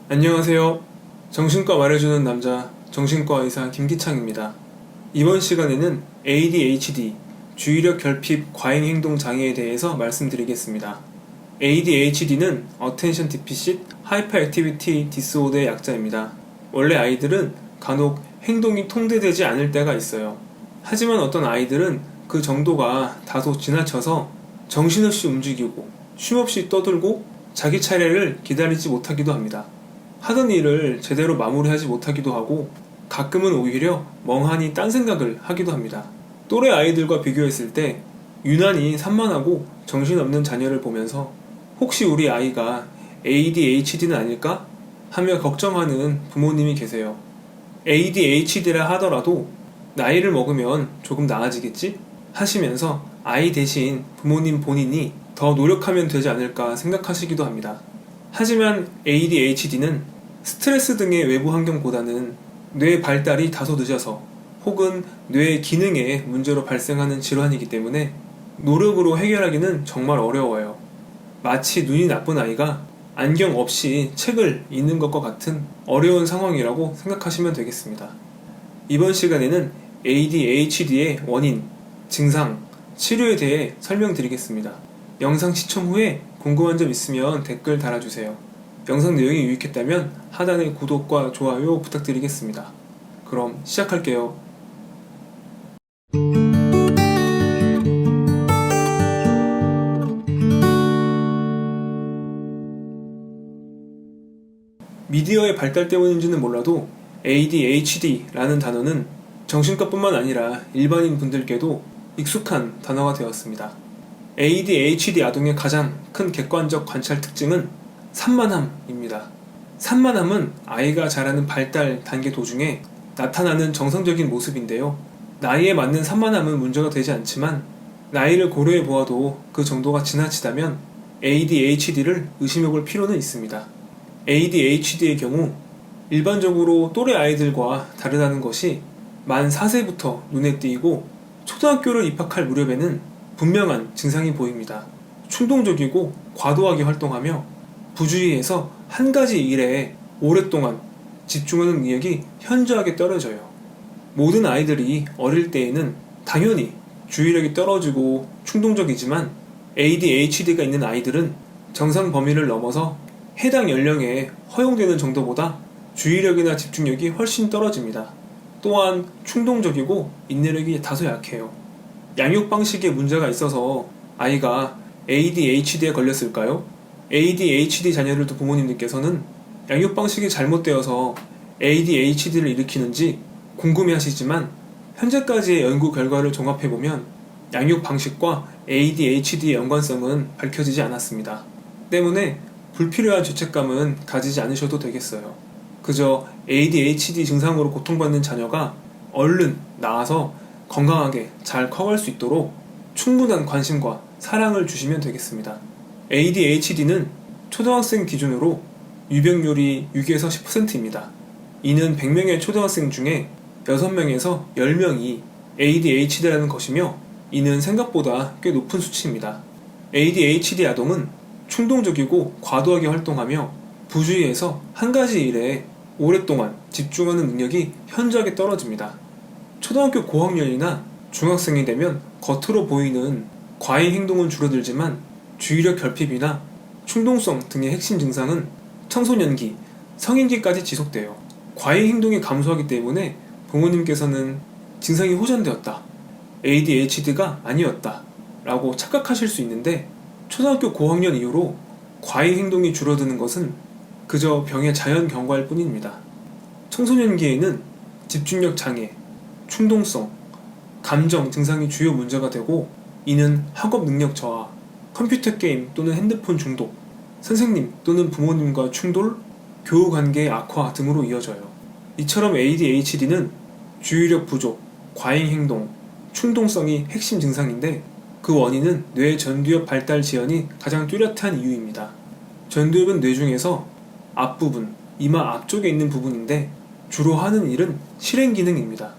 안녕하세요. 정신과 말해주는 남자 정신과 의사 김기창입니다. 이번 시간에는 ADHD, 주의력 결핍 과잉행동 장애에 대해서 말씀드리겠습니다. ADHD는 Attention Deficit Hyperactivity Disorder의 약자입니다. 원래 아이들은 간혹 행동이 통제되지 않을 때가 있어요. 하지만 어떤 아이들은 그 정도가 다소 지나쳐서 정신없이 움직이고 쉼없이 떠들고 자기 차례를 기다리지 못하기도 합니다. 하던 일을 제대로 마무리하지 못하기도 하고 가끔은 오히려 멍하니 딴 생각을 하기도 합니다. 또래 아이들과 비교했을 때 유난히 산만하고 정신없는 자녀를 보면서 혹시 우리 아이가 ADHD는 아닐까? 하며 걱정하는 부모님이 계세요. ADHD라 하더라도 나이를 먹으면 조금 나아지겠지? 하시면서 아이 대신 부모님 본인이 더 노력하면 되지 않을까 생각하시기도 합니다. 하지만 ADHD는 스트레스 등의 외부 환경보다는 뇌 발달이 다소 늦어서 혹은 뇌 기능에 문제로 발생하는 질환이기 때문에 노력으로 해결하기는 정말 어려워요. 마치 눈이 나쁜 아이가 안경 없이 책을 읽는 것과 같은 어려운 상황이라고 생각하시면 되겠습니다. 이번 시간에는 ADHD의 원인, 증상, 치료에 대해 설명드리겠습니다. 영상 시청 후에 궁금한 점 있으면 댓글 달아주세요. 영상 내용이 유익했다면 하단의 구독과 좋아요 부탁드리겠습니다. 그럼 시작할게요. 미디어의 발달 때문인지는 몰라도 ADHD라는 단어는 정신과뿐만 아니라 일반인 분들께도 익숙한 단어가 되었습니다. ADHD 아동의 가장 큰 객관적 관찰 특징은 산만함입니다. 산만함은 아이가 자라는 발달 단계 도중에 나타나는 정상적인 모습인데요. 나이에 맞는 산만함은 문제가 되지 않지만 나이를 고려해 보아도 그 정도가 지나치다면 ADHD를 의심해 볼 필요는 있습니다. ADHD의 경우 일반적으로 또래 아이들과 다르다는 것이 만 4세부터 눈에 띄고 초등학교를 입학할 무렵에는 분명한 증상이 보입니다. 충동적이고 과도하게 활동하며 부주의해서 한 가지 일에 오랫동안 집중하는 능력이 현저하게 떨어져요. 모든 아이들이 어릴 때에는 당연히 주의력이 떨어지고 충동적이지만 ADHD가 있는 아이들은 정상 범위를 넘어서 해당 연령에 허용되는 정도보다 주의력이나 집중력이 훨씬 떨어집니다. 또한 충동적이고 인내력이 다소 약해요. 양육 방식에 문제가 있어서 아이가 ADHD에 걸렸을까요? ADHD 자녀를 둔 부모님들께서는 양육 방식이 잘못되어서 ADHD를 일으키는지 궁금해하시지만 현재까지의 연구 결과를 종합해보면 양육 방식과 ADHD의 연관성은 밝혀지지 않았습니다. 때문에 불필요한 죄책감은 가지지 않으셔도 되겠어요. 그저 ADHD 증상으로 고통받는 자녀가 얼른 나아서 건강하게 잘 커갈 수 있도록 충분한 관심과 사랑을 주시면 되겠습니다. ADHD는 초등학생 기준으로 유병률이 6에서 10%입니다. 이는 100명의 초등학생 중에 6명에서 10명이 ADHD라는 것이며 이는 생각보다 꽤 높은 수치입니다. ADHD 아동은 충동적이고 과도하게 활동하며 부주의해서 한 가지 일에 오랫동안 집중하는 능력이 현저하게 떨어집니다. 초등학교 고학년이나 중학생이 되면 겉으로 보이는 과잉 행동은 줄어들지만 주의력 결핍이나 충동성 등의 핵심 증상은 청소년기, 성인기까지 지속돼요. 과잉 행동이 감소하기 때문에 부모님께서는 증상이 호전되었다, ADHD가 아니었다 라고 착각하실 수 있는데 초등학교 고학년 이후로 과잉 행동이 줄어드는 것은 그저 병의 자연 경과일 뿐입니다. 청소년기에는 집중력 장애, 충동성, 감정 증상이 주요 문제가 되고 이는 학업 능력 저하, 컴퓨터 게임 또는 핸드폰 중독, 선생님 또는 부모님과 충돌, 교우 관계의 악화 등으로 이어져요. 이처럼 ADHD는 주의력 부족, 과잉 행동, 충동성이 핵심 증상인데 그 원인은 뇌 전두엽 발달 지연이 가장 뚜렷한 이유입니다. 전두엽은 뇌 중에서 앞부분, 이마 앞쪽에 있는 부분인데 주로 하는 일은 실행 기능입니다.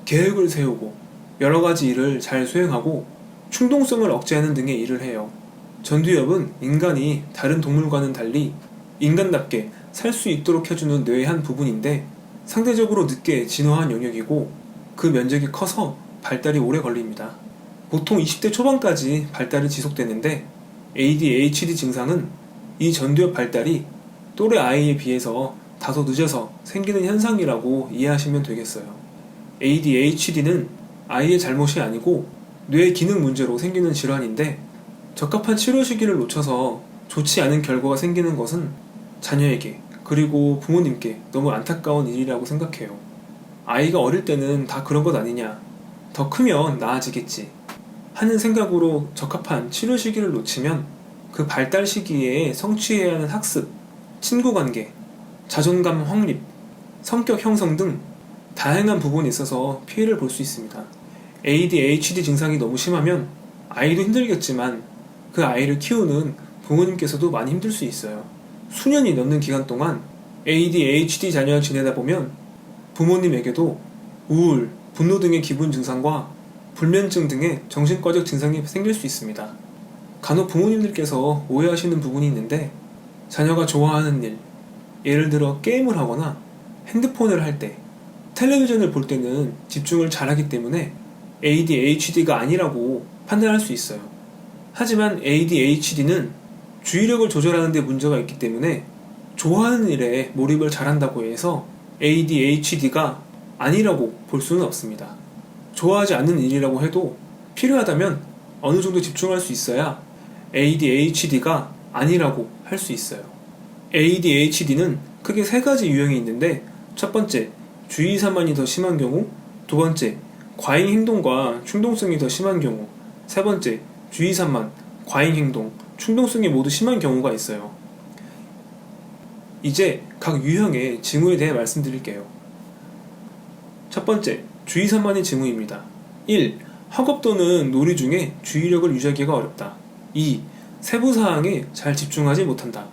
계획을 세우고 여러 가지 일을 잘 수행하고 충동성을 억제하는 등의 일을 해요. 전두엽은 인간이 다른 동물과는 달리 인간답게 살 수 있도록 해주는 뇌의 한 부분인데 상대적으로 늦게 진화한 영역이고 그 면적이 커서 발달이 오래 걸립니다. 보통 20대 초반까지 발달이 지속되는데 ADHD 증상은 이 전두엽 발달이 또래 아이에 비해서 다소 늦어서 생기는 현상이라고 이해하시면 되겠어요. ADHD는 아이의 잘못이 아니고 뇌 기능 문제로 생기는 질환인데 적합한 치료 시기를 놓쳐서 좋지 않은 결과가 생기는 것은 자녀에게 그리고 부모님께 너무 안타까운 일이라고 생각해요. 아이가 어릴 때는 다 그런 것 아니냐, 더 크면 나아지겠지 하는 생각으로 적합한 치료 시기를 놓치면 그 발달 시기에 성취해야 하는 학습, 친구관계, 자존감 확립, 성격 형성 등 다양한 부분에 있어서 피해를 볼 수 있습니다. ADHD 증상이 너무 심하면 아이도 힘들겠지만 그 아이를 키우는 부모님께서도 많이 힘들 수 있어요. 수년이 넘는 기간 동안 ADHD 자녀와 지내다 보면 부모님에게도 우울, 분노 등의 기분 증상과 불면증 등의 정신과적 증상이 생길 수 있습니다. 간혹 부모님들께서 오해하시는 부분이 있는데 자녀가 좋아하는 일, 예를 들어 게임을 하거나 핸드폰을 할 때, 텔레비전을 볼 때는 집중을 잘하기 때문에 ADHD가 아니라고 판단할 수 있어요. 하지만 ADHD는 주의력을 조절하는 데 문제가 있기 때문에 좋아하는 일에 몰입을 잘한다고 해서 ADHD가 아니라고 볼 수는 없습니다. 좋아하지 않는 일이라고 해도 필요하다면 어느 정도 집중할 수 있어야 ADHD가 아니라고 할 수 있어요. ADHD는 크게 세 가지 유형이 있는데 첫 번째, 주의 산만이 더 심한 경우, 두 번째, 과잉 행동과 충동성이 더 심한 경우, 세 번째, 주의 산만, 과잉 행동, 충동성이 모두 심한 경우가 있어요. 이제 각 유형의 징후에 대해 말씀드릴게요. 첫 번째, 주의 산만의 징후입니다. 1. 학업 또는 놀이 중에 주의력을 유지하기가 어렵다. 2. 세부사항에 잘 집중하지 못한다.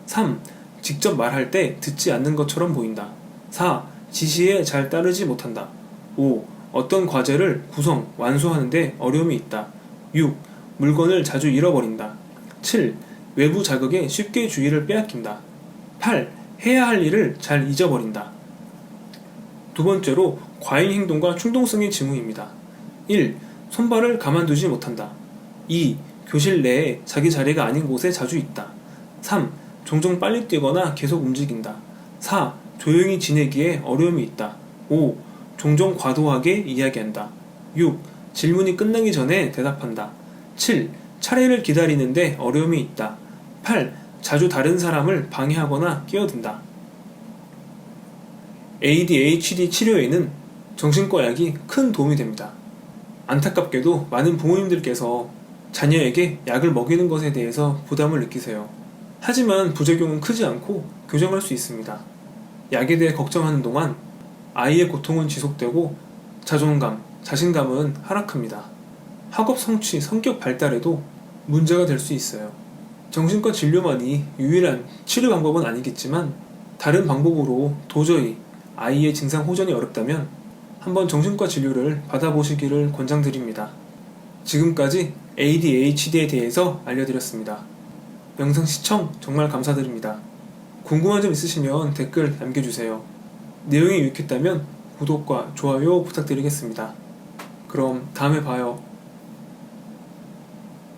3. 직접 말할 때 듣지 않는 것처럼 보인다. 4. 지시에 잘 따르지 못한다. 5. 어떤 과제를 구성, 완수하는 데 어려움이 있다. 6. 물건을 자주 잃어버린다. 7. 외부 자극에 쉽게 주의를 빼앗긴다. 8. 해야 할 일을 잘 잊어버린다. 두 번째로 과잉 행동과 충동성의 징후입니다. 1. 손발을 가만두지 못한다. 2. 교실 내에 자기 자리가 아닌 곳에 자주 있다. 3. 종종 빨리 뛰거나 계속 움직인다. 4. 조용히 지내기에 어려움이 있다. 5. 종종 과도하게 이야기한다. 6. 질문이 끝나기 전에 대답한다. 7. 차례를 기다리는데 어려움이 있다. 8. 자주 다른 사람을 방해하거나 끼어든다. ADHD 치료에는 정신과 약이 큰 도움이 됩니다. 안타깝게도 많은 부모님들께서 자녀에게 약을 먹이는 것에 대해서 부담을 느끼세요. 하지만 부작용은 크지 않고 교정할 수 있습니다. 약에 대해 걱정하는 동안 아이의 고통은 지속되고 자존감, 자신감은 하락합니다. 학업 성취, 성격 발달에도 문제가 될 수 있어요. 정신과 진료만이 유일한 치료 방법은 아니겠지만 다른 방법으로 도저히 아이의 증상 호전이 어렵다면 한번 정신과 진료를 받아보시기를 권장드립니다. 지금까지 ADHD에 대해서 알려드렸습니다. 영상 시청 정말 감사드립니다. 궁금한 점 있으시면 댓글 남겨주세요. 내용이 유익했다면 구독과 좋아요 부탁드리겠습니다. 그럼 다음에 봐요.